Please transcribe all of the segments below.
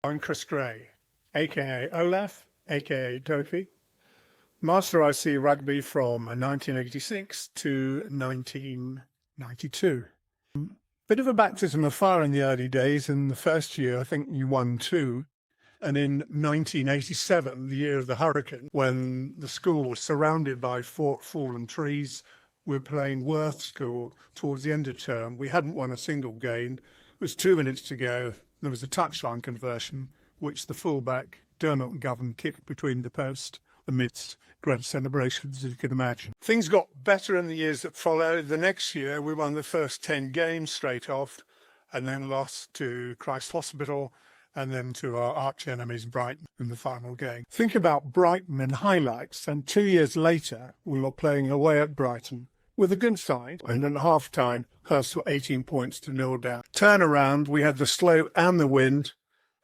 I'm Chris Gray, aka Olaf, aka Dopey, Master of Rugby from 1986 to 1992. Bit of a baptism of fire in the early days. In the first year, I think you won two. And in 1987, the year of the hurricane, when the school was surrounded by fallen trees, we were playing Worth School towards the end of term. We hadn't won a single game. It was 2 minutes to go. There was a touchline conversion, which the fullback, Dermot McGovern, kicked between the post amidst great celebrations, as you can imagine. Things got better in the years that followed. The next year, we won the first 10 games straight off, and then lost to Christ Hospital, and then to our arch enemies, Brighton, in the final game. Think about Brighton in highlights, and 2 years later, we were playing away at Brighton with a good side, and at half-time, Hurst were 18 points to 0 down. Turn around, we had the slope and the wind,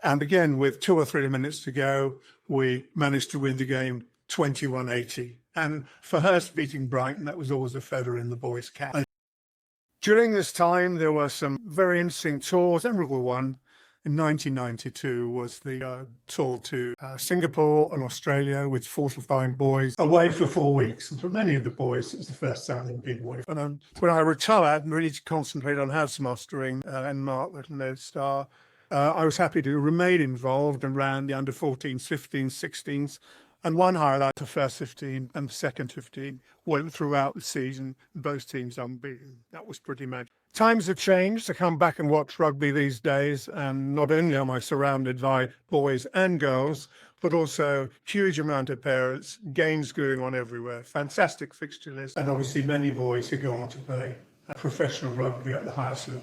and again, with 2 or 3 minutes to go, we managed to win the game 21-80. And for Hurst beating Brighton, that was always a feather in the boys' cap. And during this time, there were some very interesting tours. A memorable one in 1992 was the tour to Singapore and Australia with 45 boys away for 4 weeks. And for many of the boys, it was the first time they'd been away. And when I retired and really to concentrate on house mastering and Mark Little Ned Star, I was happy to remain involved and ran the under 14s, 15s, 16s. And one highlight, the first 15 and the second 15 went throughout the season, both teams unbeaten. That was pretty magic. Times have changed. I come back and watch rugby these days, and not only am I surrounded by boys and girls, but also huge amount of parents, games going on everywhere, fantastic fixture list, and obviously many boys who go on to play professional rugby at the highest level.